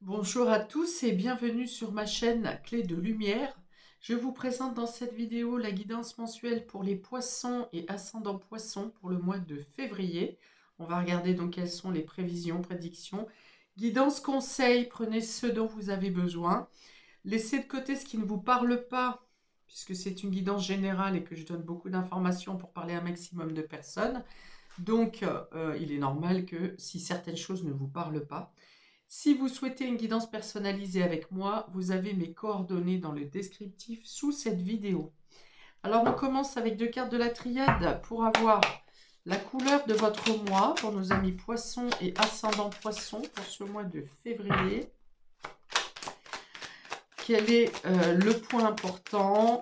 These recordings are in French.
Bonjour à tous et bienvenue sur ma chaîne Clé de Lumière. Je vous présente dans cette vidéo la guidance mensuelle pour les poissons et ascendants poissons pour le mois de février. On va regarder donc quelles sont les prévisions, prédictions. Guidance conseil, prenez ce dont vous avez besoin. Laissez de côté ce qui ne vous parle pas, puisque c'est une guidance générale et que je donne beaucoup d'informations pour parler à un maximum de personnes. Donc, il est normal que si certaines choses ne vous parlent pas, si vous souhaitez une guidance personnalisée avec moi, vous avez mes coordonnées dans le descriptif sous cette vidéo. Alors on commence avec 2 cartes de la triade pour avoir la couleur de votre mois pour nos amis poissons et ascendants poissons pour ce mois de février. Quel est le point important?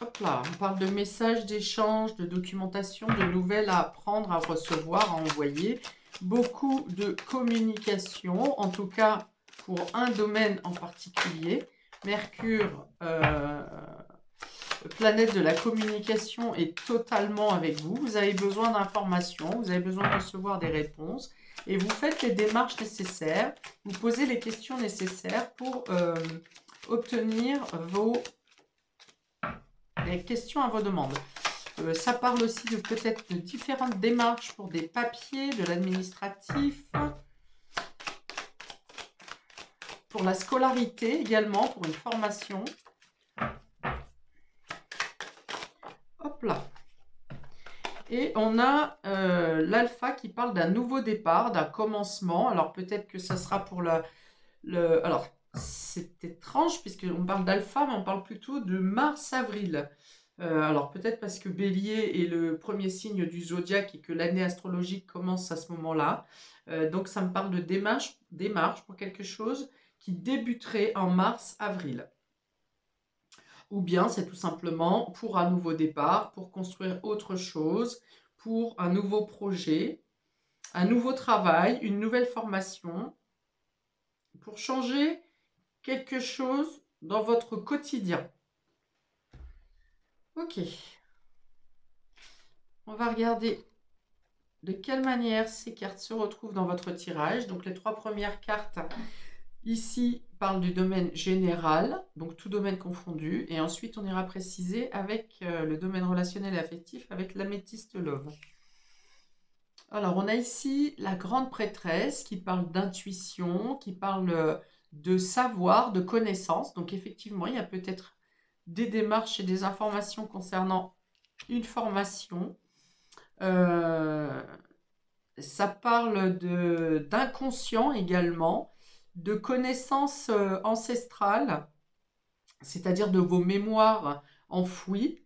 Hop là, on parle de messages, d'échanges, de documentation, de nouvelles à apprendre, à recevoir, à envoyer. Beaucoup de communication, en tout cas pour un domaine en particulier. Mercure, planète de la communication, est totalement avec vous. Vous avez besoin d'informations, vous avez besoin de recevoir des réponses. Et vous faites les démarches nécessaires, vous posez les questions nécessaires pour obtenir les questions à vos demandes. Ça parle aussi de peut-être de différentes démarches pour des papiers, de l'administratif, pour la scolarité également, pour une formation. Hop là. Et on a l'alpha qui parle d'un nouveau départ, d'un commencement. Alors peut-être que ça sera pour alors c'est étrange puisqu'on parle d'alpha, mais on parle plutôt de mars-avril. Alors peut-être parce que Bélier est le premier signe du zodiaque et que l'année astrologique commence à ce moment-là. Donc ça me parle de démarche pour quelque chose qui débuterait en mars-avril. Ou bien c'est tout simplement pour un nouveau départ, pour construire autre chose, pour un nouveau projet, un nouveau travail, une nouvelle formation, pour changer quelque chose dans votre quotidien. Ok. On va regarder de quelle manière ces cartes se retrouvent dans votre tirage. Donc les 3 premières cartes ici parlent du domaine général, donc tout domaine confondu. Et ensuite on ira préciser avec le domaine relationnel et affectif avec l'améthyste love. Alors on a ici la grande prêtresse qui parle d'intuition, qui parle de savoir, de connaissance. Donc effectivement il y a peut-être des démarches et des informations concernant une formation. Ça parle d'inconscient également, de connaissances ancestrales, c'est-à-dire de vos mémoires enfouies.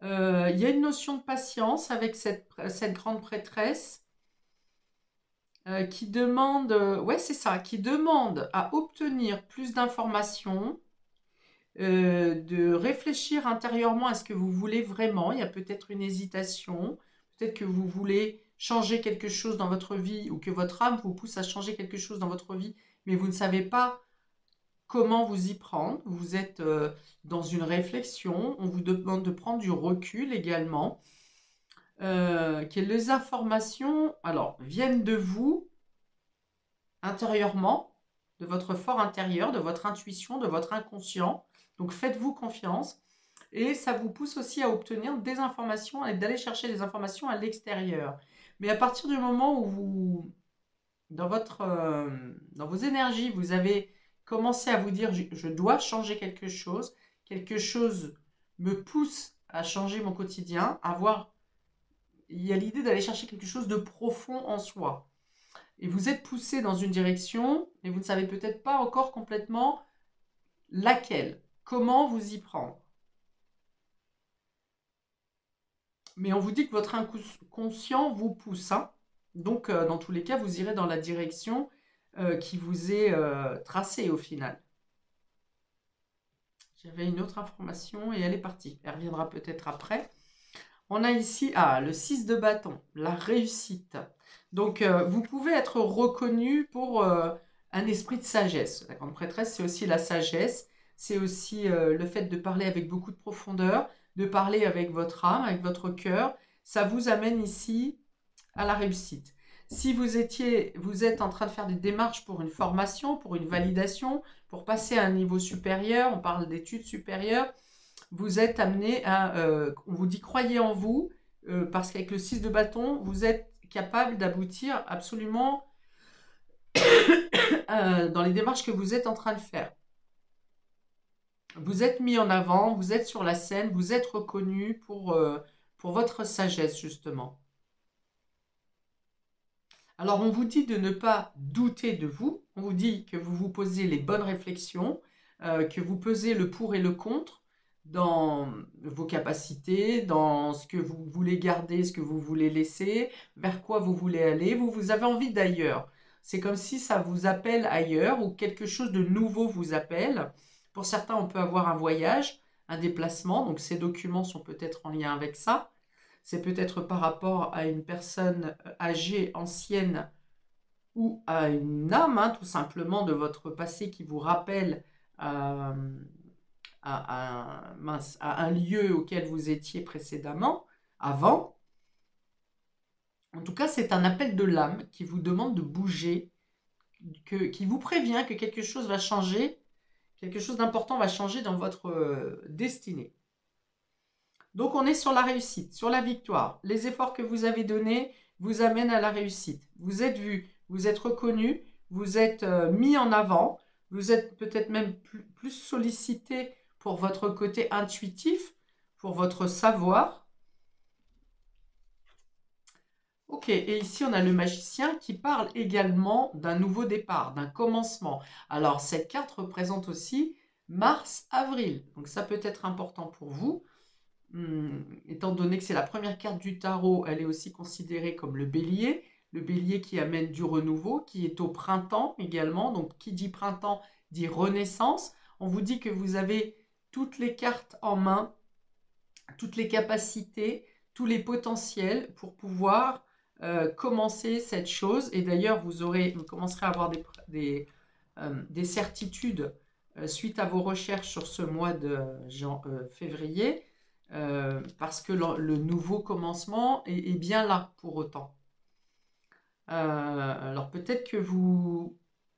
Il y a une notion de patience avec cette grande prêtresse qui demande, ouais c'est ça, qui demande à obtenir plus d'informations, de réfléchir intérieurement à ce que vous voulez vraiment. Il y a peut-être une hésitation, peut-être que vous voulez changer quelque chose dans votre vie ou que votre âme vous pousse à changer quelque chose dans votre vie, mais vous ne savez pas comment vous y prendre. Vous êtes dans une réflexion, on vous demande de prendre du recul également. Que les informations alors, viennent de vous intérieurement, de votre fort intérieur, de votre intuition, de votre inconscient. Donc faites-vous confiance. Et ça vous pousse aussi à obtenir des informations et d'aller chercher des informations à l'extérieur. Mais à partir du moment où vous, dans vos énergies, vous avez commencé à vous dire je dois changer quelque chose me pousse à changer mon quotidien, il y a l'idée d'aller chercher quelque chose de profond en soi. Et vous êtes poussé dans une direction, mais vous ne savez peut-être pas encore complètement laquelle, comment vous y prendre. Mais on vous dit que votre inconscient vous pousse, hein. Donc, dans tous les cas, vous irez dans la direction qui vous est tracée au final. J'avais une autre information et elle est partie. Elle reviendra peut-être après. On a ici le 6 de bâton, la réussite. Donc, vous pouvez être reconnu pour un esprit de sagesse. La grande prêtresse, c'est aussi la sagesse. C'est aussi le fait de parler avec beaucoup de profondeur, de parler avec votre âme, avec votre cœur. Ça vous amène ici à la réussite. Si vous êtes en train de faire des démarches pour une formation, pour une validation, pour passer à un niveau supérieur, on parle d'études supérieures, vous êtes amené à, on vous dit croyez en vous, parce qu'avec le 6 de bâton, vous êtes capable d'aboutir absolument dans les démarches que vous êtes en train de faire. Vous êtes mis en avant, vous êtes sur la scène, vous êtes reconnu pour votre sagesse, justement. Alors, on vous dit de ne pas douter de vous, on vous dit que vous vous posez les bonnes réflexions, que vous pesez le pour et le contre dans vos capacités, dans ce que vous voulez garder, ce que vous voulez laisser, vers quoi vous voulez aller, vous avez envie d'ailleurs. C'est comme si ça vous appelle ailleurs ou quelque chose de nouveau vous appelle. Pour certains, on peut avoir un voyage, un déplacement, donc ces documents sont peut-être en lien avec ça. C'est peut-être par rapport à une personne âgée, ancienne, ou à une âme, hein, tout simplement, de votre passé qui vous rappelle à un lieu auquel vous étiez précédemment, avant. En tout cas, c'est un appel de l'âme qui vous demande de bouger, qui vous prévient que quelque chose va changer, quelque chose d'important va changer dans votre destinée. Donc on est sur la réussite, sur la victoire. Les efforts que vous avez donnés vous amènent à la réussite. Vous êtes vu, vous êtes reconnu, vous êtes mis en avant, vous êtes peut-être même plus sollicité pour votre côté intuitif, pour votre savoir. Ok, et ici on a le magicien qui parle également d'un nouveau départ, d'un commencement. Alors cette carte représente aussi mars-avril, donc ça peut être important pour vous. Étant donné que c'est la première carte du tarot, elle est aussi considérée comme le bélier qui amène du renouveau, qui est au printemps également. Donc qui dit printemps dit renaissance. On vous dit que vous avez toutes les cartes en main, toutes les capacités, tous les potentiels pour pouvoir commencer cette chose. Et d'ailleurs, vous commencerez à avoir des certitudes suite à vos recherches sur ce mois de février. Parce que le nouveau commencement est bien là pour autant. Alors peut-être que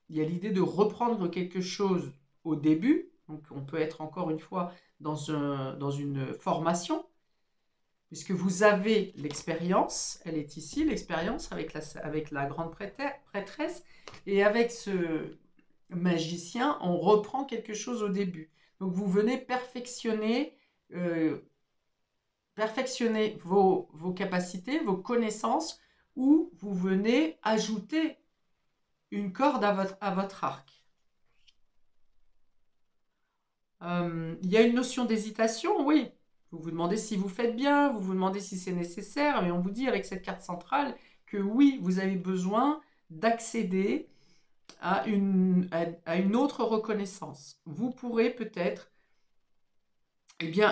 il y a l'idée de reprendre quelque chose au début, donc on peut être encore une fois dans une formation, puisque vous avez l'expérience, elle est ici, l'expérience avec la grande prêtresse, et avec ce magicien, on reprend quelque chose au début. Donc vous venez perfectionner vos capacités, vos connaissances, ou vous venez ajouter une corde à votre arc. Il y a une notion d'hésitation, oui. Vous vous demandez si vous faites bien, vous vous demandez si c'est nécessaire, mais on vous dit avec cette carte centrale que oui, vous avez besoin d'accéder à une autre reconnaissance. Vous pourrez peut-être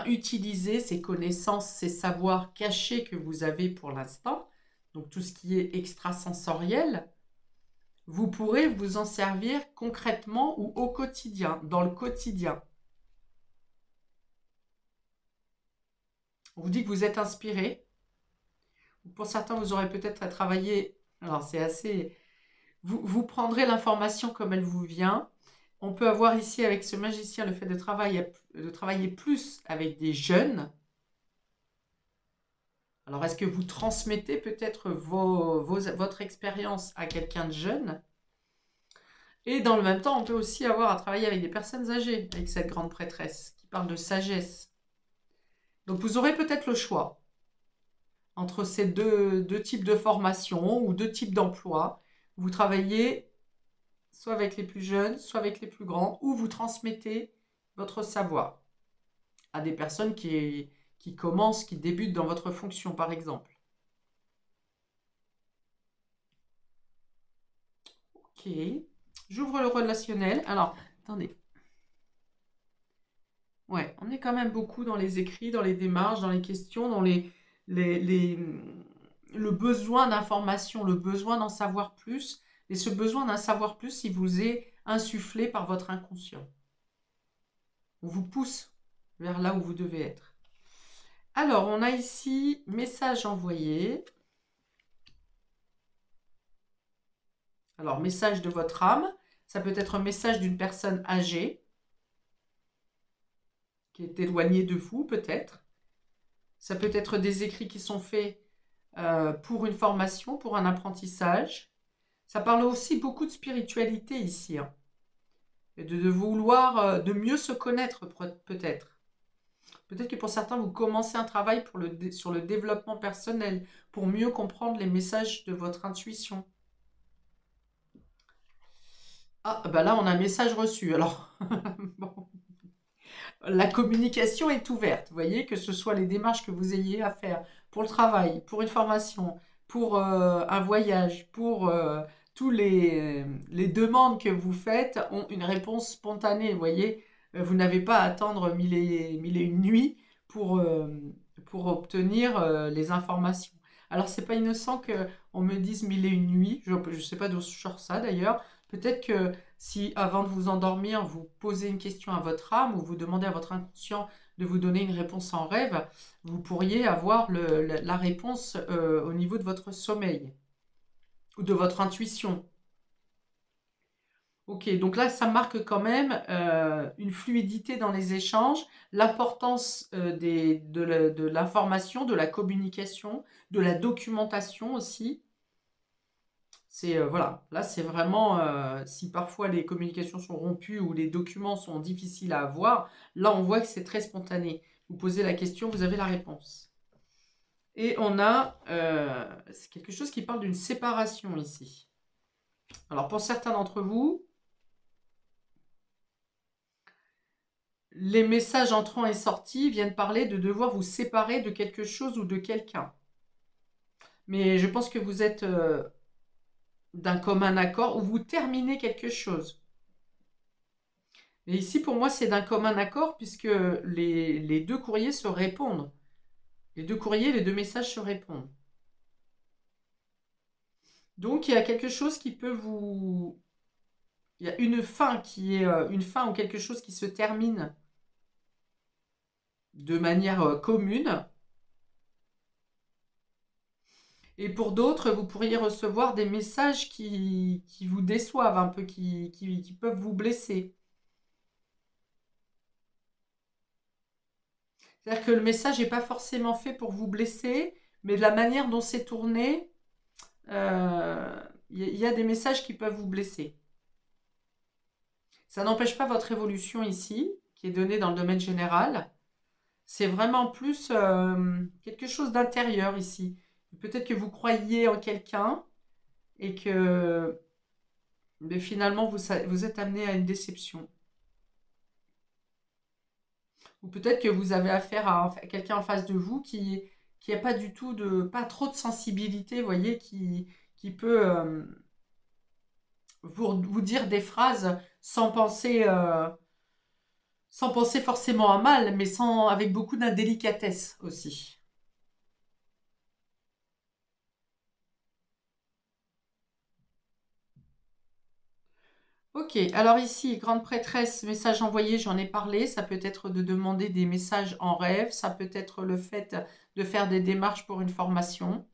utiliser ces connaissances, ces savoirs cachés que vous avez pour l'instant, donc tout ce qui est extrasensoriel, vous pourrez vous en servir concrètement ou au quotidien, dans le quotidien. On vous dit que vous êtes inspiré. Pour certains, vous aurez peut-être à travailler. Alors, c'est assez. Vous prendrez l'information comme elle vous vient. On peut avoir ici, avec ce magicien, le fait de travailler plus avec des jeunes. Alors, est-ce que vous transmettez peut-être votre expérience à quelqu'un de jeune? Et dans le même temps, on peut aussi avoir à travailler avec des personnes âgées, avec cette grande prêtresse qui parle de sagesse. Donc, vous aurez peut-être le choix entre ces deux types de formation ou deux types d'emploi. Vous travaillez soit avec les plus jeunes, soit avec les plus grands, ou vous transmettez votre savoir à des personnes qui commencent, qui débutent dans votre fonction, par exemple. Ok. J'ouvre le relationnel. Alors, attendez. Ouais, on est quand même beaucoup dans les écrits, dans les démarches, dans les questions, dans le besoin d'information, le besoin d'en savoir plus. Et ce besoin d'en savoir plus, il vous est insufflé par votre inconscient. On vous pousse vers là où vous devez être. Alors, on a ici message envoyé. Alors, message de votre âme, ça peut être un message d'une personne âgée qui est éloignée de vous, peut-être. Ça peut être des écrits qui sont faits pour une formation, pour un apprentissage. Ça parle aussi beaucoup de spiritualité ici, hein, et de vouloir de mieux se connaître, peut-être. Peut-être que pour certains, vous commencez un travail sur le développement personnel, pour mieux comprendre les messages de votre intuition. Ah, bah là, on a un message reçu. Alors, bon. La communication est ouverte. Vous voyez, que ce soit les démarches que vous ayez à faire pour le travail, pour une formation, pour un voyage, pour tous les demandes que vous faites ont une réponse spontanée. Vous voyez, vous n'avez pas à attendre mille et une nuits pour obtenir les informations. Alors, c'est pas innocent qu'on me dise mille et une nuits. Je ne sais pas d'où je sors ça d'ailleurs. Peut-être que si avant de vous endormir, vous posez une question à votre âme ou vous demandez à votre inconscient de vous donner une réponse en rêve, vous pourriez avoir la réponse au niveau de votre sommeil ou de votre intuition. Ok, donc là, ça marque quand même une fluidité dans les échanges, l'importance de l'information, de la communication, de la documentation aussi. C'est voilà, là c'est vraiment si parfois les communications sont rompues ou les documents sont difficiles à avoir, là on voit que c'est très spontané. Vous posez la question, vous avez la réponse. Et on a c'est quelque chose qui parle d'une séparation ici. Alors pour certains d'entre vous, les messages entrants et sortis viennent parler de devoir vous séparer de quelque chose ou de quelqu'un. Mais je pense que vous êtes d'un commun accord ou vous terminez quelque chose. Et ici, pour moi, c'est d'un commun accord puisque les deux courriers se répondent. Les deux courriers, les deux messages se répondent. Donc, il y a quelque chose qui peut vous... Il y a une fin qui est une fin ou quelque chose qui se termine de manière commune. Et pour d'autres, vous pourriez recevoir des messages qui vous déçoivent un peu, qui peuvent vous blesser. C'est-à-dire que le message n'est pas forcément fait pour vous blesser, mais de la manière dont c'est tourné, il y a des messages qui peuvent vous blesser. Ça n'empêche pas votre évolution ici, qui est donnée dans le domaine général. C'est vraiment plus quelque chose d'intérieur ici. Peut-être que vous croyez en quelqu'un et que mais finalement vous êtes amené à une déception. Ou peut-être que vous avez affaire à quelqu'un en face de vous qui n'a pas du tout pas trop de sensibilité, vous voyez, qui peut vous dire des phrases sans penser forcément à mal, mais avec beaucoup d'indélicatesse aussi. Ok, alors ici, grande prêtresse, message envoyé, j'en ai parlé. Ça peut être de demander des messages en rêve, ça peut être le fait de faire des démarches pour une formation,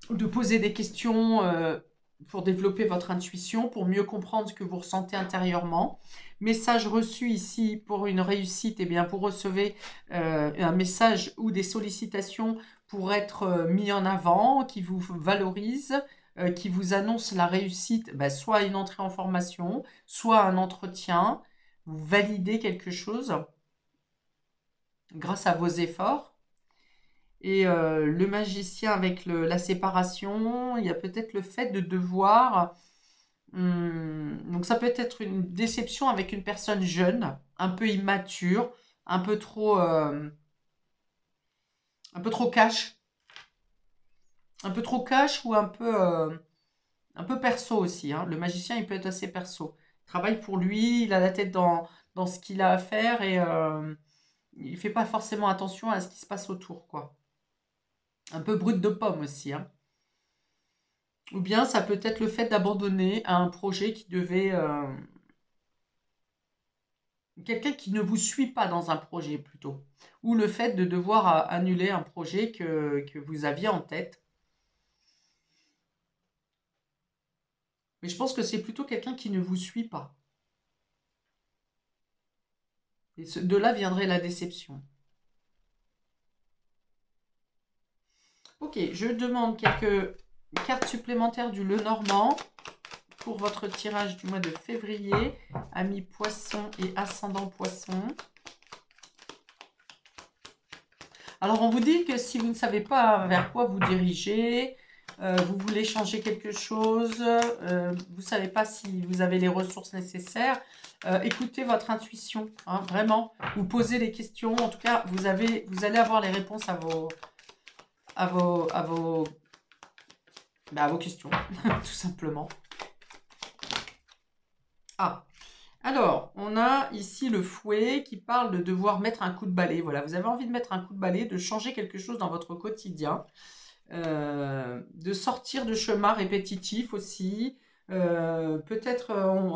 de poser des questions pour développer votre intuition, pour mieux comprendre ce que vous ressentez intérieurement. Message reçu ici pour une réussite, eh bien vous recevez un message ou des sollicitations pour être mis en avant, qui vous valorise, qui vous annonce la réussite, bah, soit une entrée en formation, soit un entretien. Vous validez quelque chose grâce à vos efforts. Et le magicien avec la séparation, il y a peut-être le fait de devoir... donc ça peut être une déception avec une personne jeune, un peu immature, un peu trop cash, un peu trop cash ou un peu perso aussi, hein. Le magicien, il peut être assez perso. Il travaille pour lui, il a la tête dans ce qu'il a à faire et il fait pas forcément attention à ce qui se passe autour, quoi. Un peu brut de pomme aussi, hein. Ou bien ça peut être le fait d'abandonner un projet qui devait... quelqu'un qui ne vous suit pas dans un projet plutôt. Ou le fait de devoir annuler un projet que vous aviez en tête. Mais je pense que c'est plutôt quelqu'un qui ne vous suit pas. Et de là viendrait la déception. Ok, je demande quelques cartes supplémentaires du Lenormand pour votre tirage du mois de février, amis poisson et ascendant poisson. Alors, on vous dit que si vous ne savez pas vers quoi vous diriger, vous voulez changer quelque chose, vous ne savez pas si vous avez les ressources nécessaires, écoutez votre intuition, hein, vraiment. Vous posez les questions, en tout cas, vous allez avoir les réponses à vos questions, tout simplement. Ah, alors, on a ici le fouet qui parle de devoir mettre un coup de balai. Voilà, vous avez envie de mettre un coup de balai, de changer quelque chose dans votre quotidien, de sortir de chemins répétitifs aussi. Peut-être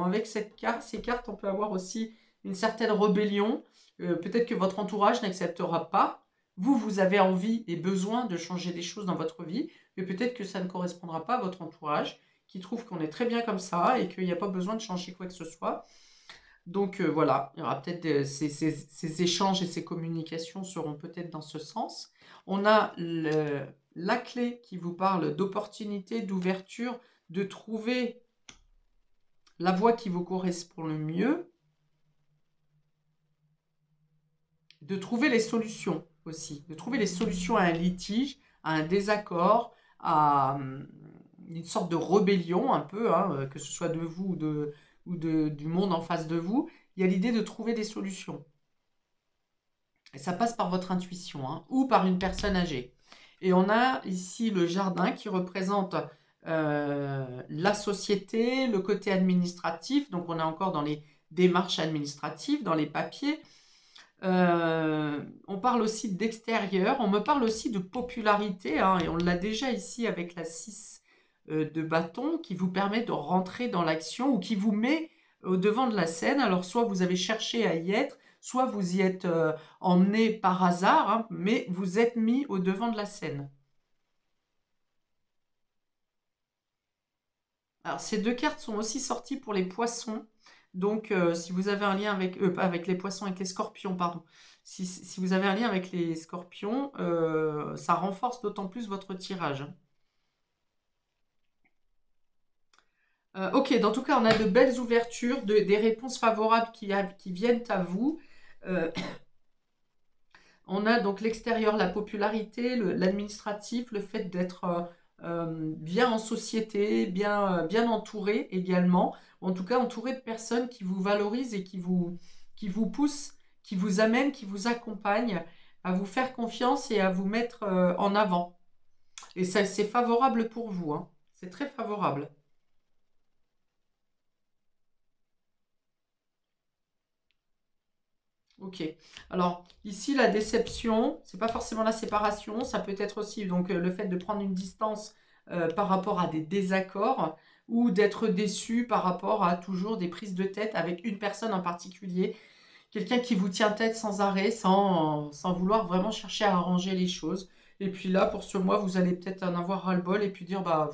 avec ces cartes, on peut avoir aussi une certaine rébellion. Peut-être que votre entourage n'acceptera pas. Vous avez envie et besoin de changer des choses dans votre vie, mais peut-être que ça ne correspondra pas à votre entourage, qui trouve qu'on est très bien comme ça et qu'il n'y a pas besoin de changer quoi que ce soit. Donc voilà, il y aura peut-être ces échanges et ces communications seront peut-être dans ce sens. On a la clé qui vous parle d'opportunité, d'ouverture, de trouver la voie qui vous correspond le mieux, de trouver les solutions aussi, de trouver les solutions à un litige, à un désaccord, à une sorte de rébellion un peu, hein, que ce soit de vous du monde en face de vous. Il y a l'idée de trouver des solutions. Et ça passe par votre intuition, hein, ou par une personne âgée. Et on a ici le jardin qui représente la société, le côté administratif. Donc on est encore dans les démarches administratives, dans les papiers. On parle aussi d'extérieur. On me parle aussi de popularité, hein, et on l'a déjà ici avec la 6 de bâton qui vous permet de rentrer dans l'action ou qui vous met au devant de la scène. Alors soit vous avez cherché à y être, soit vous y êtes emmené par hasard, hein, mais vous êtes mis au devant de la scène. Alors ces deux cartes sont aussi sorties pour les poissons. Donc si vous avez un lien avec les poissons, avec les scorpions, pardon. Si vous avez un lien avec les scorpions, ça renforce d'autant plus votre tirage. Ok, dans tout cas, on a de belles ouvertures, des réponses favorables qui viennent à vous. Euh, on a donc l'extérieur, la popularité, l'administratif, le fait d'être bien en société, bien entouré également. En tout cas, entouré de personnes qui vous valorisent et qui vous poussent, qui vous amènent, qui vous accompagnent à vous faire confiance et à vous mettre en avant. Et ça, c'est favorable pour vous, hein. C'est très favorable. Ok. Alors, ici, la déception, c'est pas forcément la séparation, ça peut être aussi donc le fait de prendre une distance par rapport à des désaccords ou d'être déçu par rapport à toujours des prises de tête avec une personne en particulier, quelqu'un qui vous tient tête sans arrêt, sans vouloir vraiment chercher à arranger les choses. Et puis là, pour ce mois, vous allez peut-être en avoir ras-le-bol et puis dire, bah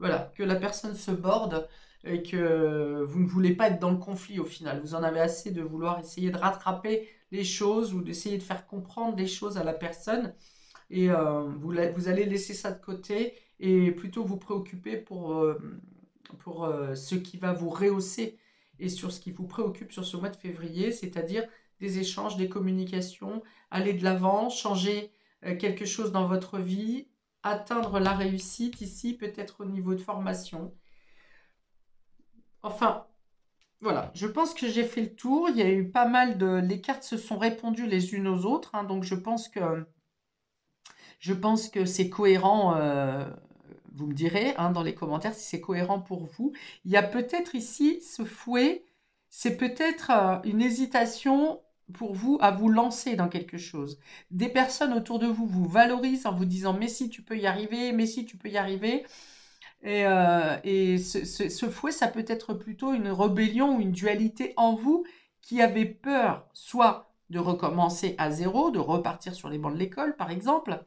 voilà, que la personne se borde et que vous ne voulez pas être dans le conflit au final. Vous en avez assez de vouloir essayer de rattraper les choses ou d'essayer de faire comprendre les choses à la personne. Et vous allez laisser ça de côté et plutôt vous préoccuper pour ce qui va vous rehausser et sur ce qui vous préoccupe sur ce mois de février, c'est-à-dire des échanges, des communications, aller de l'avant, changer quelque chose dans votre vie, atteindre la réussite ici, peut-être au niveau de formation. Enfin, voilà, je pense que j'ai fait le tour. Il y a eu pas mal de... Les cartes se sont répondues les unes aux autres, hein, donc je pense que c'est cohérent. Vous me direz hein, dans les commentaires si c'est cohérent pour vous. Il y a peut-être ici ce fouet, c'est peut-être une hésitation pour vous à vous lancer dans quelque chose. Des personnes autour de vous vous valorisent en vous disant mais si tu peux y arriver, mais si tu peux y arriver. Et ce fouet, ça peut être plutôt une rébellion ou une dualité en vous qui avez peur soit de recommencer à zéro, de repartir sur les bancs de l'école par exemple,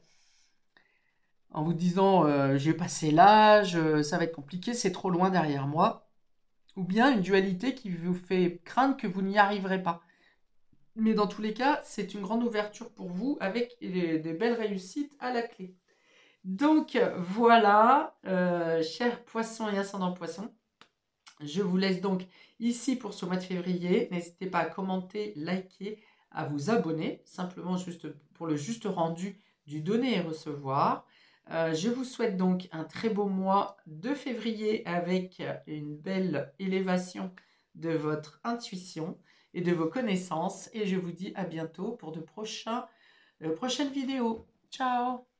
en vous disant j'ai passé l'âge, ça va être compliqué, c'est trop loin derrière moi. ou bien une dualité qui vous fait craindre que vous n'y arriverez pas. Mais dans tous les cas, c'est une grande ouverture pour vous avec des belles réussites à la clé. Donc voilà, chers poissons et ascendants poissons, je vous laisse donc ici pour ce mois de février. N'hésitez pas à commenter, liker, à vous abonner, simplement juste pour le juste rendu du donner et recevoir. Je vous souhaite donc un très beau mois de février avec une belle élévation de votre intuition et de vos connaissances. Et je vous dis à bientôt pour de prochaines vidéos. Ciao!